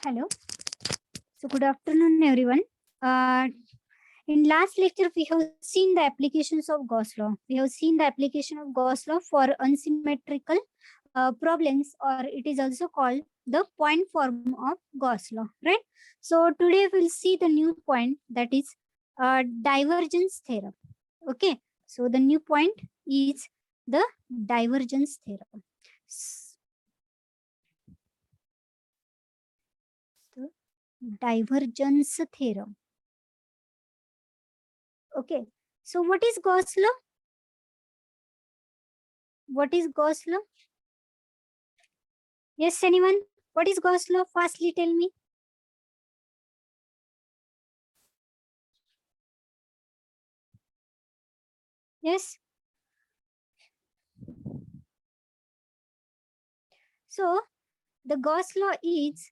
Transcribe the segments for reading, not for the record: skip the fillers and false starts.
Hello. So good afternoon, everyone. In last lecture, we have seen the applications of Gauss law. We have seen the application of Gauss law for unsymmetrical problems, or it is also called the point form of Gauss law, right? So today we'll see the new point, that is divergence theorem. Okay. So the new point is the divergence theorem. The divergence theorem. Okay. So what is Gauss law? What is Gauss law? Yes, anyone? What is Gauss law? Fastly tell me. Yes. So the Gauss law is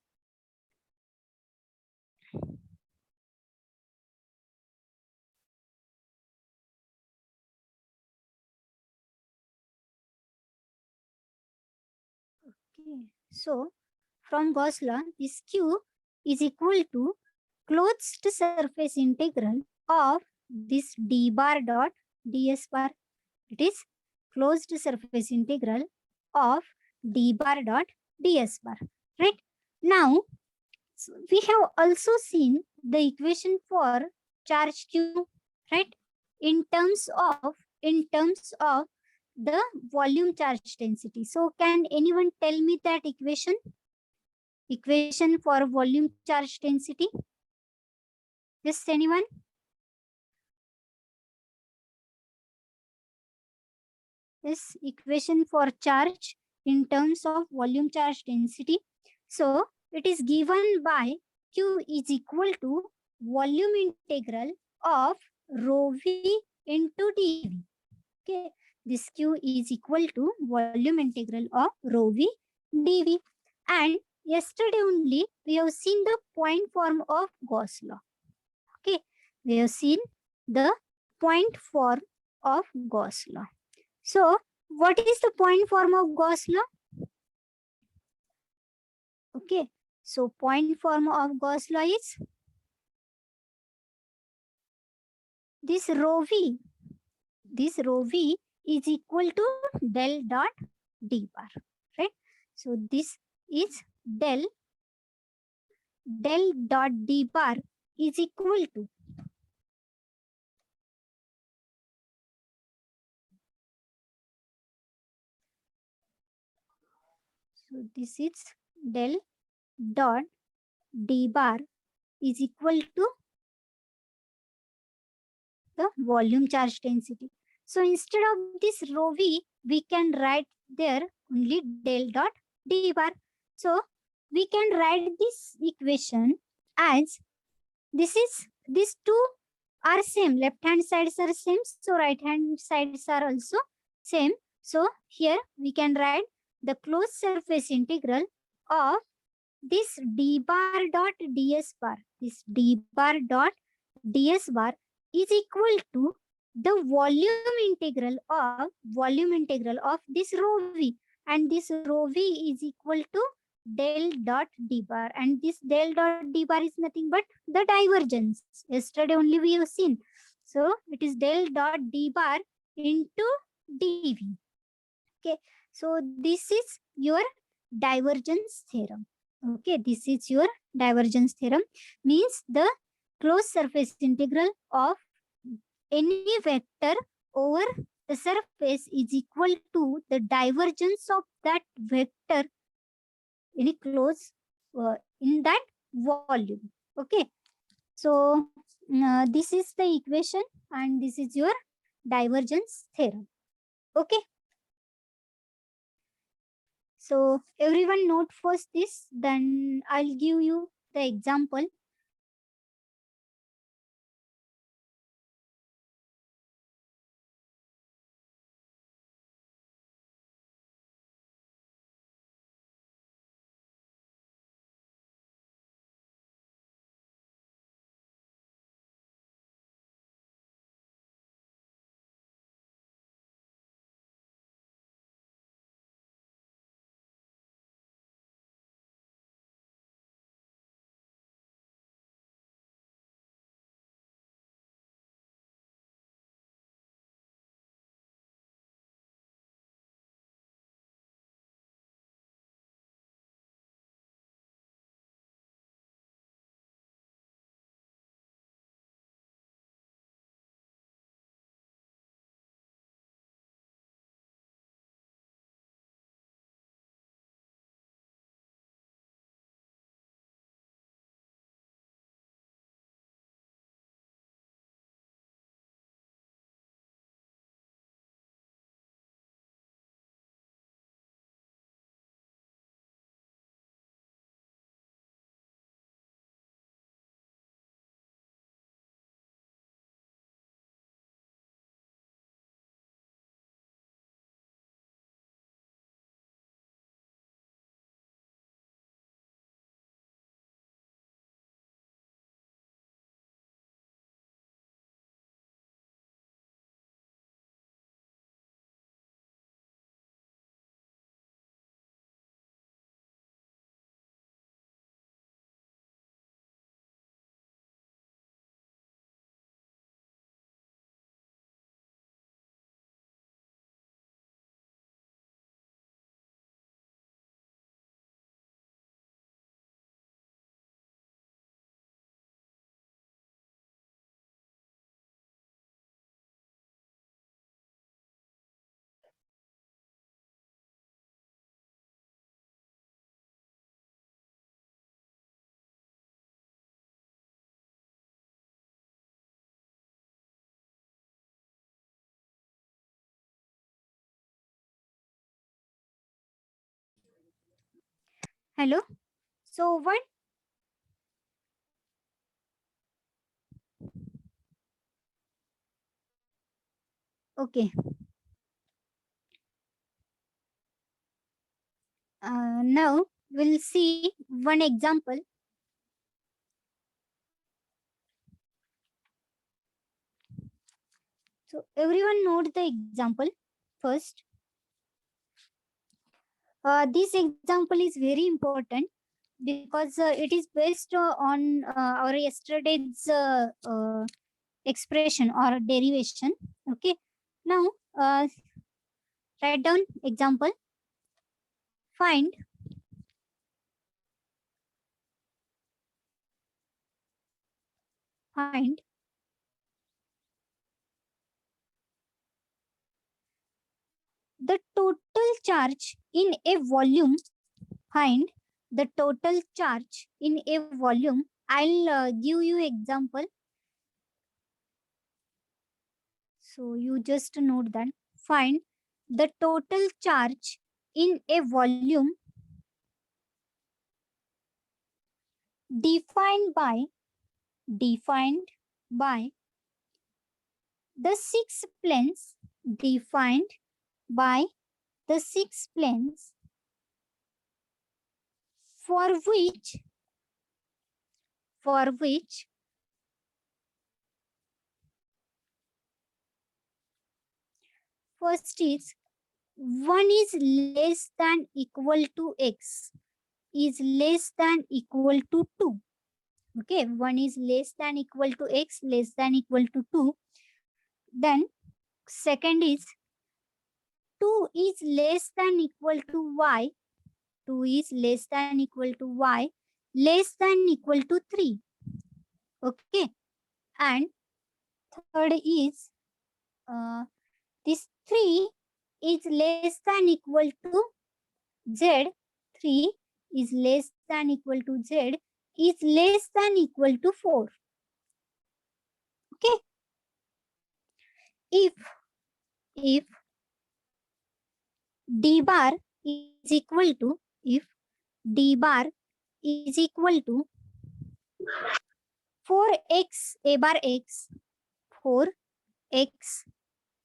okay. So from Gauss law, this Q is equal to closed surface integral of this d bar dot ds bar. It is closed surface integral of d bar dot ds bar. Right now, we have also seen the equation for charge q, right? In terms of the volume charge density. So can anyone tell me that equation for volume charge density? Yes, anyone? This equation for charge in terms of volume charge density. So it is given by q is equal to volume integral of rho v into dv. Okay, this q is equal to volume integral of rho v dv. And yesterday only we have seen the point form of Gauss law. Okay, we have seen the point form of Gauss law. So what is the point form of Gauss law? Okay, so point form of Gauss law is this rho v. This rho v is equal to del dot d bar, right? So this is del dot d bar is equal to so this is del dot d bar is equal to the volume charge density. So instead of this rho v, we can write there only del dot d bar. So we can write this equation as these two are same. Left hand sides are same. So right hand sides are also same. So here we can write the closed surface integral of this d bar dot ds bar. This d bar dot ds bar is equal to the volume integral of this rho v, and this rho v is equal to del dot d bar, and this del dot d bar is nothing but the divergence. Yesterday only we have seen. So it is del dot d bar into dv. Okay, so this is your divergence theorem. Okay, this is your divergence theorem, means the closed surface integral of any vector over the surface is equal to the divergence of that vector in a close in that volume. Okay, so this is the equation and this is your divergence theorem. Okay, so everyone note first this, then I'll give you the example. Hello. So what? Okay. Now we'll see one example. So everyone note the example first. This example is very important because it is based on our yesterday's expression or derivation. Okay. Now write down example. Find find the total charge in a volume. Find the total charge in a volume. I'll give you example. So you just note that. Find the total charge in a volume defined by defined by the six planes defined by the six planes for which first is 1 is less than equal to x is less than equal to 2. Okay, 1 is less than equal to x less than equal to 2. Then second is 2 is less than equal to y. 2 is less than equal to y less than equal to 3. Okay, and third is this 3 is less than equal to z. 3 is less than equal to z is less than equal to 4. Okay, if d bar is equal to if d bar is equal to 4x a bar x 4x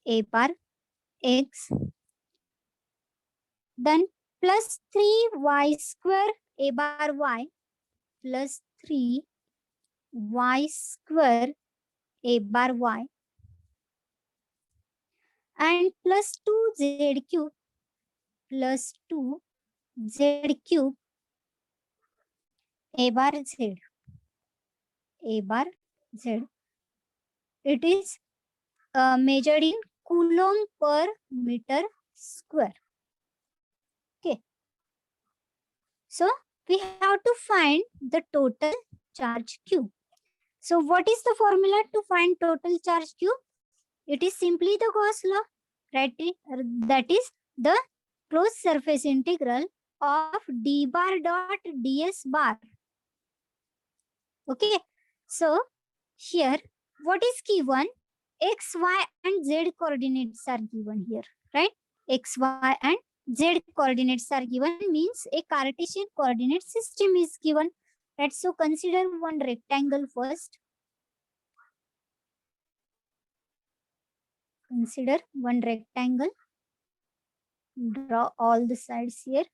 a bar x, then plus 3y square a bar y plus 3y square a bar y and plus 2z cube plus 2z cube a bar z a bar z. It is measured in coulomb per meter square. Okay, so we have to find the total charge q. So what is the formula to find total charge q? It is simply the Gauss law, right? That is the closed surface integral of d bar dot ds bar. Okay, so here what is given? X, y and z coordinates are given here, right? X, y and z coordinates are given means a Cartesian coordinate system is given. Right, so consider one rectangle first. Consider one rectangle. Draw all the sides here.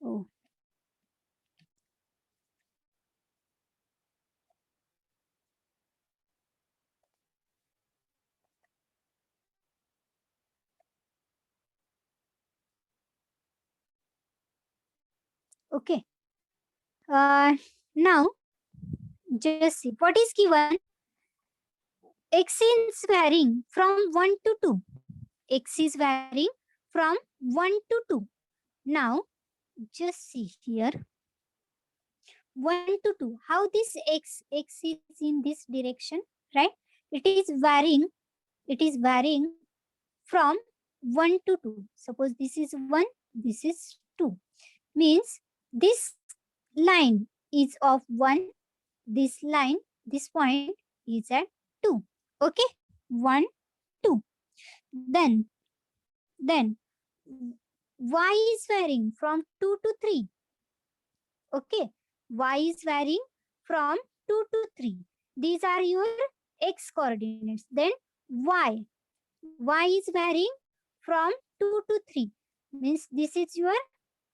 Oh. Okay. Now, just see what is given. X is varying from 1 to 2. X is varying from 1 to 2. Now, just see here. 1 to 2. How this x is in this direction, right? It is varying. It is varying from 1 to 2. Suppose this is 1, this is 2. Means this line is of 1. This line, this point is at 2. Okay, 1, 2. Then y is varying from 2 to 3. Okay, y is varying from 2 to 3. These are your x coordinates. Then y is varying from 2 to 3. Means this is your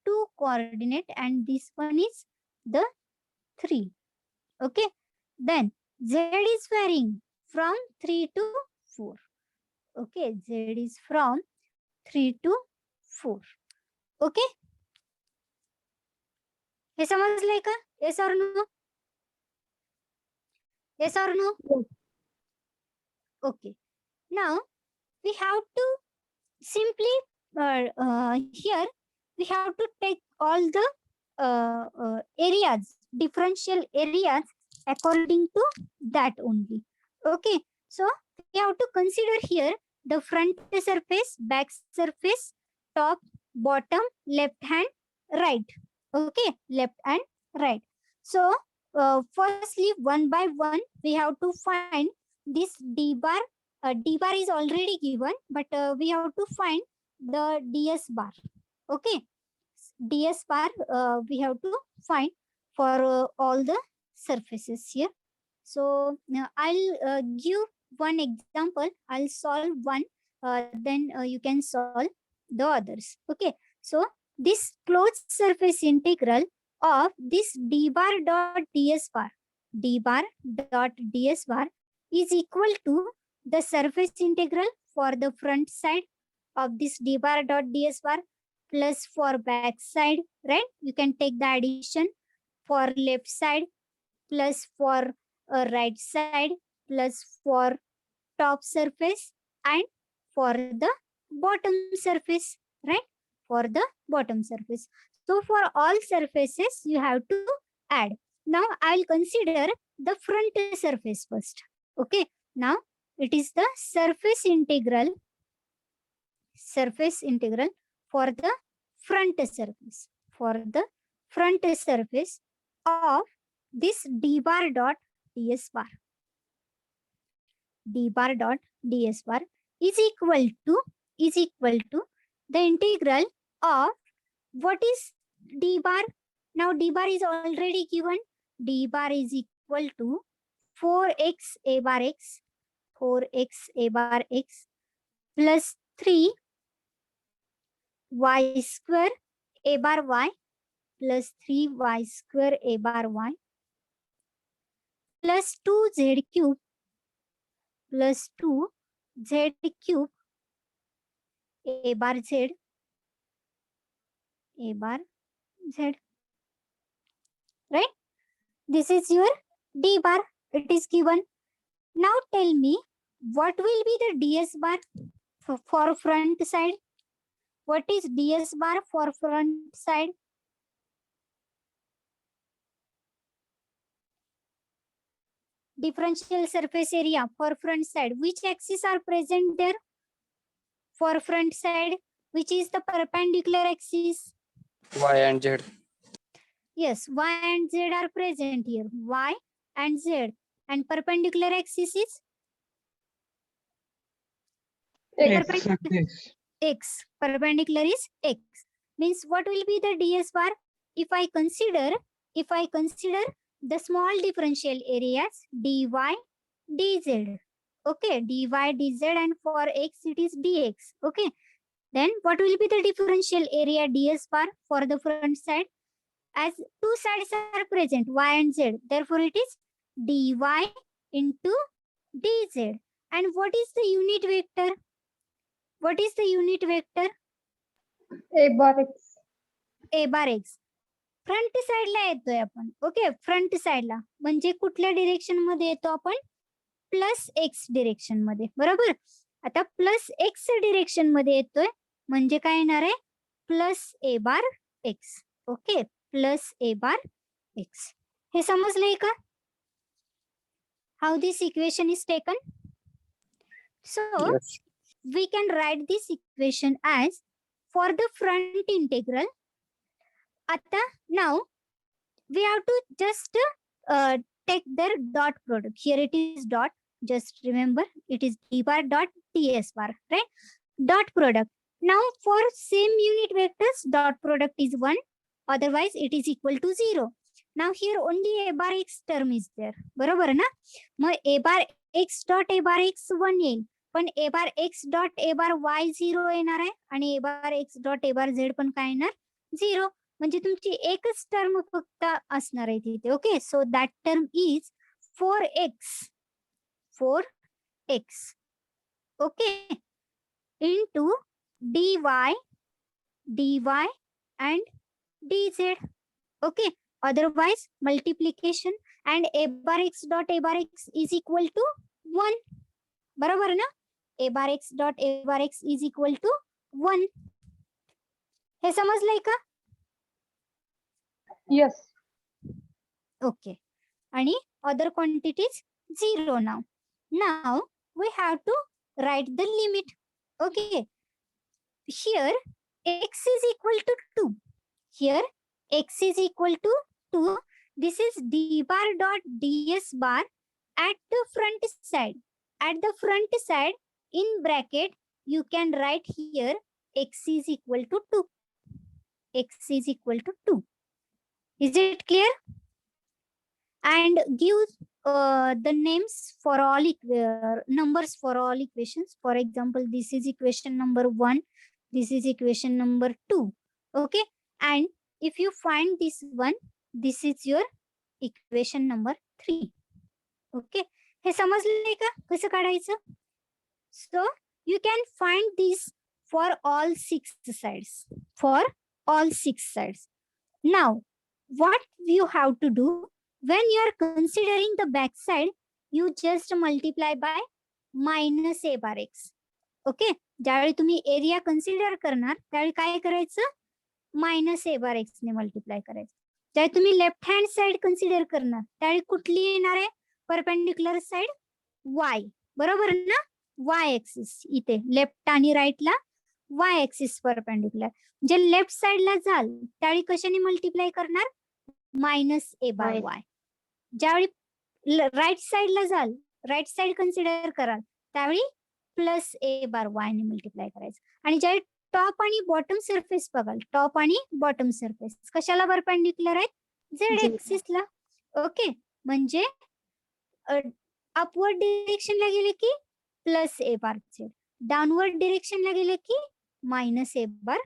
2 coordinate and this one is the 3. Okay, then z is varying from 3 to 4. Okay, z is from 3 to 4. Okay, हे समजलंय का? Yes or no? Yes or no? Yes. Okay. Now we have to simply here we have to take all the areas, differential areas according to that only. Okay. So we have to consider here the front surface, back surface, top, bottom, left hand, right. Okay, left and right. So firstly, one by one, we have to find this d bar. D bar is already given, but we have to find the ds bar. Okay, ds bar we have to find for all the surfaces here. So I'll give one example. I'll solve one, then you can solve the others. Okay, so this closed surface integral of this d bar dot ds bar is equal to the surface integral for the front side of this d bar dot ds bar plus for back side, right? You can take the addition for left side plus for right side plus for top surface and for the bottom surface, right? For the bottom surface. So for all surfaces, you have to add. Now I'll consider the front surface first. Okay. Now it is the surface integral for the front surface. For the front surface of this d bar dot ds bar. D bar dot ds bar is equal to the integral of what is d bar. Now d bar is already given. D bar is equal to 4x a bar x plus 3 y square a bar y plus 3y square a bar y plus 2z cube plus 2z cube a bar z right? This is your d bar. It is given. Now tell me what will be the ds bar for front side. What is ds bar for front side? Differential surface area for front side. Which axes are present there for front side? Which is the perpendicular axis? Y and Z. Yes, y and z are present here. Y and z. And perpendicular axis is? X. Perpendicular is x. Means what will be the ds bar? If I consider the small differential areas dy, dz. Okay, dy, dz, and for x it is dx. Okay, then what will be the differential area ds bar for the front side? As two sides are present, y and z, therefore it is dy into dz. And what is the unit vector? What is the unit vector? A bar x. A bar x. Front साइडला येतोय आपण. Okay, front साइडला म्हणजे कुठल्या direction मध्ये येतो आपण? Plus x direction मध्ये. बरोबर. आता प्लस एक्स डिरेक्शन मध्ये येतोय म्हणजे काय येणार आहे? प्लस ए बार एक्स. ओके, प्लस ए बार एक्स. हे समजलंय का? How this equation is taken? So Yes. we can write this equation as for the front integral. Now we have to just take their dot product. Here it is dot. Just remember it is d bar dot ds bar, right? Dot product. Now for same unit vectors, dot product is 1. Otherwise it is equal to 0. Now here only a bar x term is there. बरोबर ना? मग a bar x dot a bar x 1 येईल. पण a bar x dot a bar y 0 येणार आहे आणि a bar x dot a bar z पण काय येणार? 0. म्हणजे तुमची एकच टर्म फक्त असणार आहे तिथे. Okay, so that term is 4x. Okay, into dy and dz. Okay, otherwise multiplication and a bar x dot a bar x is equal to 1. बरोबर ना? a bar x dot a bar x is equal to 1. हे समजलंय का? Yes. Okay, आणि other quantities 0 now. Now we have to write the limit. Okay, here x is equal to 2. Here x is equal to 2. This is d bar dot ds bar at the front side. At the front side, in bracket, you can write here x is equal to 2. X is equal to 2. Is it clear? And give the names for all numbers for all equations. For example, this is equation number 1. This is equation number 2. Okay, and if you find this one, this is your equation number 3. Okay, हे समजले का कसं काढायचं? So you can find this for all 6 sides. For all 6 sides. Now, what you have to do when you are considering the back side, you just multiply by minus a bar x. Okay, ज्यावेळी तुम्ही area consider करणार त्यावेळी काय करायचं? Minus ए बार x ने multiply करायचं. ज्यावेळी तुम्ही लेफ्ट हँड साइड कन्सिडर करणार त्यावेळी कुठली येणार आहे? परपेंडिक्युलर साइड वाय. बरोबर ना? वाय एक्सिस इथे लेफ्ट आणि राईटला वाय एक्सिस परपेंडिक्युलर. जे लेफ्ट साइडला जाल त्यावेळी कशाने मल्टिप्लाय करणार? मायनस ए बार वाय. ज्यावेळी राईट साइडला जाल, राईट साइड कन्सिडर कराल त्यावेळी प्लस ए बार वाय ने मल्टिप्लाय करायचं. आणि ज्यावेळी टॉप आणि बॉटम सरफेस बघाल, टॉप आणि बॉटम सरफेस कशाला परपेंडिक्युलर आहेत? झेड एक्सिसला. ओके, म्हणजे अपवर्ड डिरेक्शनला गेले की प्लस ए बार झेड, डाउनवर्ड डिरेक्शनला गेले की minus A bar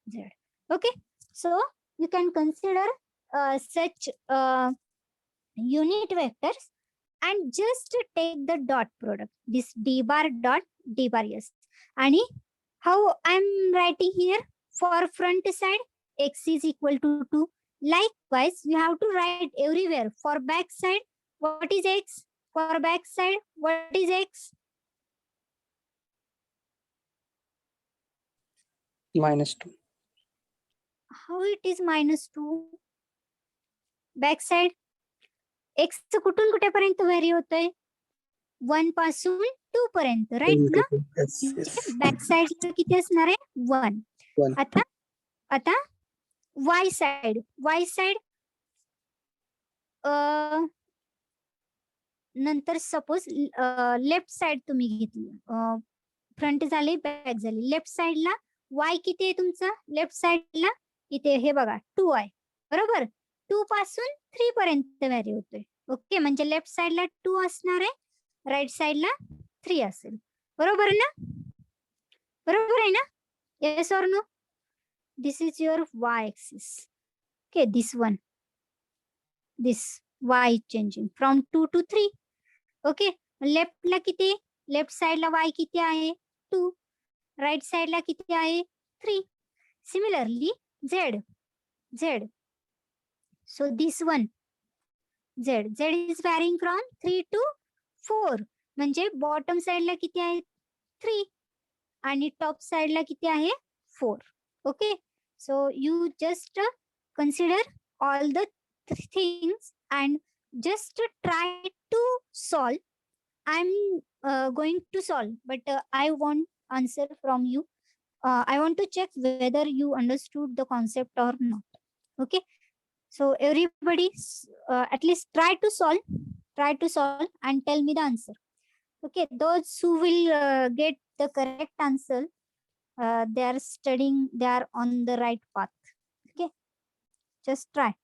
Z. Okay, so you can consider such unit vectors and just take the dot product, this d bar dot d bar. Yes, and how I'm writing here for front side x is equal to 2. Likewise, you have to write everywhere for back side. What is x? For back side, what is x? -2. How it is -2? Back side x कुठून कुठेपर्यंत very होतोय? 1 पासून 2 पर्यंत, right ना? Back side किती असणार आहे? 1. आता वाय side, नंतर सपोज लेफ्ट साइड तुम्ही घेतली, फ्रंट झाली बॅक झाली, लेफ्ट साइडला वाय किती आहे तुमचा? लेफ्ट साइडला इथे हे बघा 2 आहे. बरोबर, 2 पासून 3 पर्यंत व्हॅरी होतोय. ओके, म्हणजे लेफ्ट साइडला 2 असणार आहे, राईट साइडला 3 असेल. बरोबर ना? बरोबर आहे ना? Yes or no? This is your Y axis. Okay, this one, this Y changing from 2 to 3. Okay, लेफ्टला किती? लेफ्ट साइडला वाय किती आहे? 2. राईट साइडला किती आहे? 3. Similarly Z. So this one z is varying from 3 to 4. म्हणजे बॉटम साइडला किती आहे? 3 आणि टॉप साइडला किती आहे? 4. Okay, so you just consider all the things and just try to solve. I'm going to solve, but I want answer from you. I want to check whether you understood the concept or not. Okay, So everybody, at least try to solve and tell me the answer. Okay, those who will get the correct answer, they are studying, they are on the right path. Okay, just try.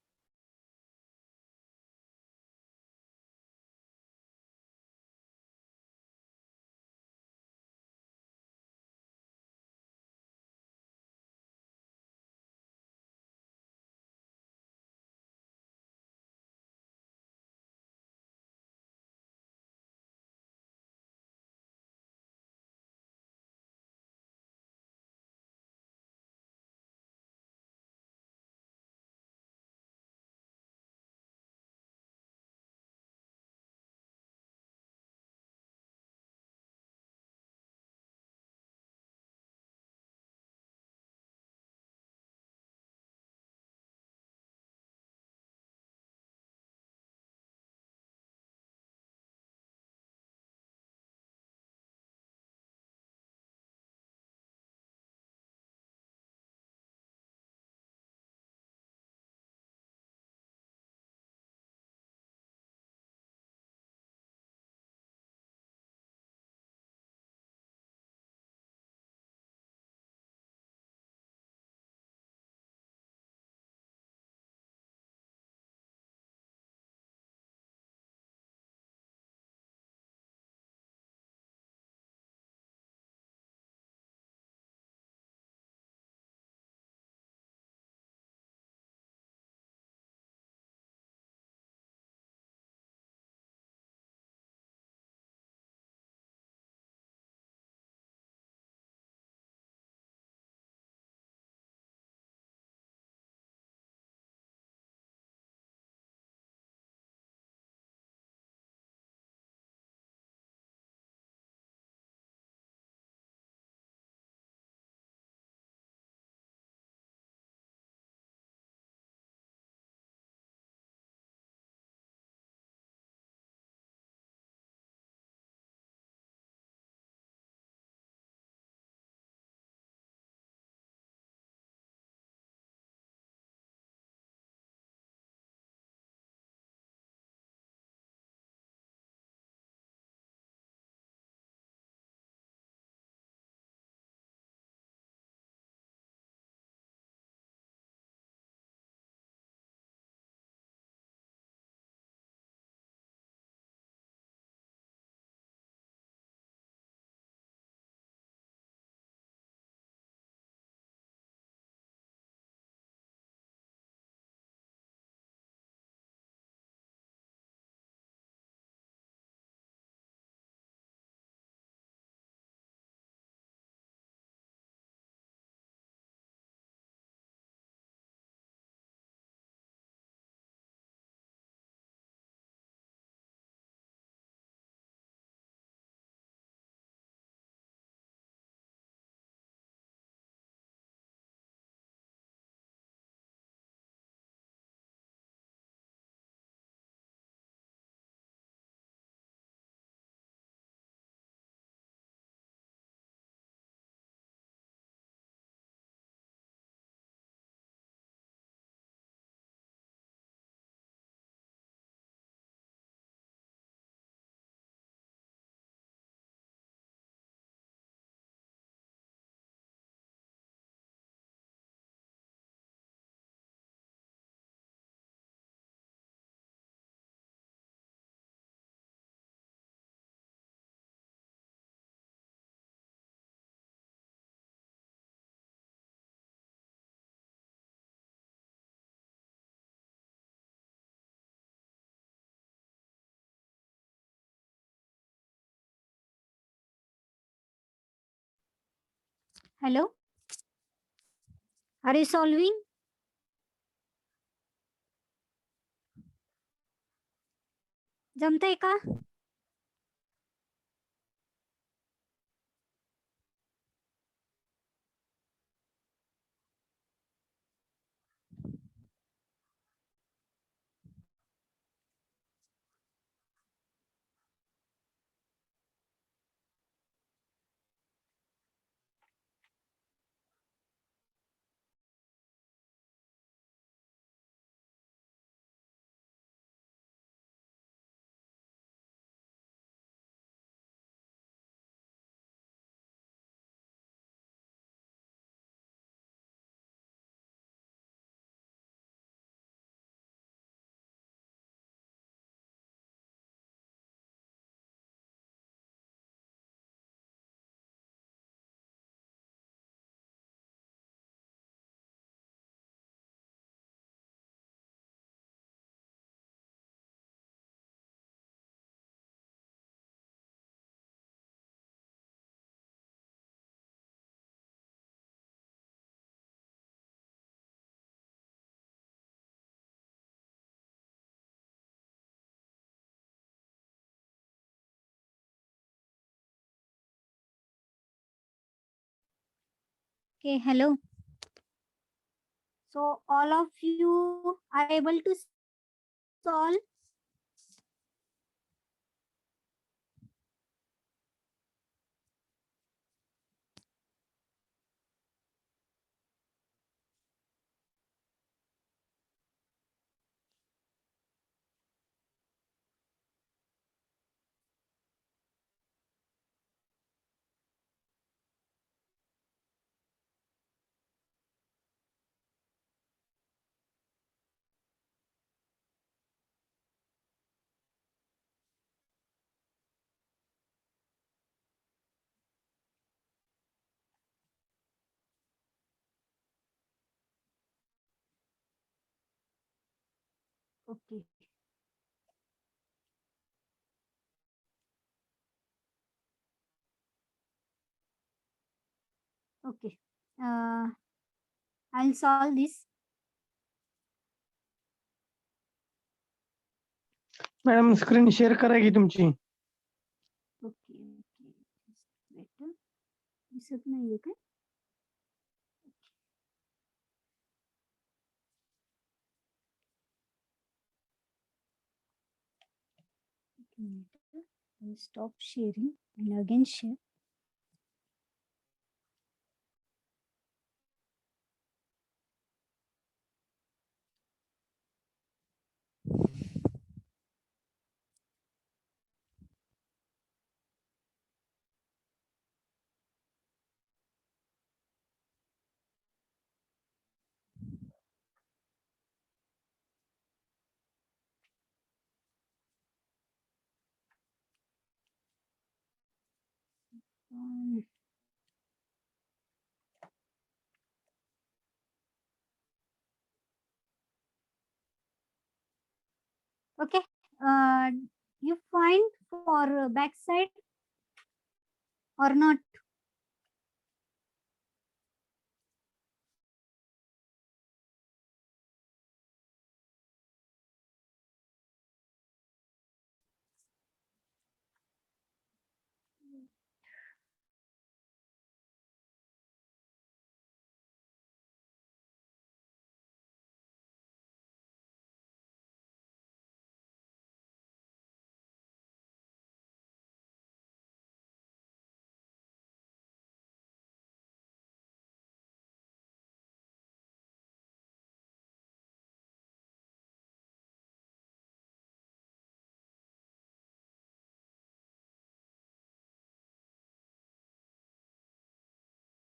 Hello, are you solving? जमतंय का? Okay, hello. So all of you are able to solve. Okay. Okay. I'll solve this. Madam screen share करा की तुमची. Okay okay. Better दिसत नाहीये काय? एक minute. I'll stop sharing and again share. Um, okay. You find for backside or not?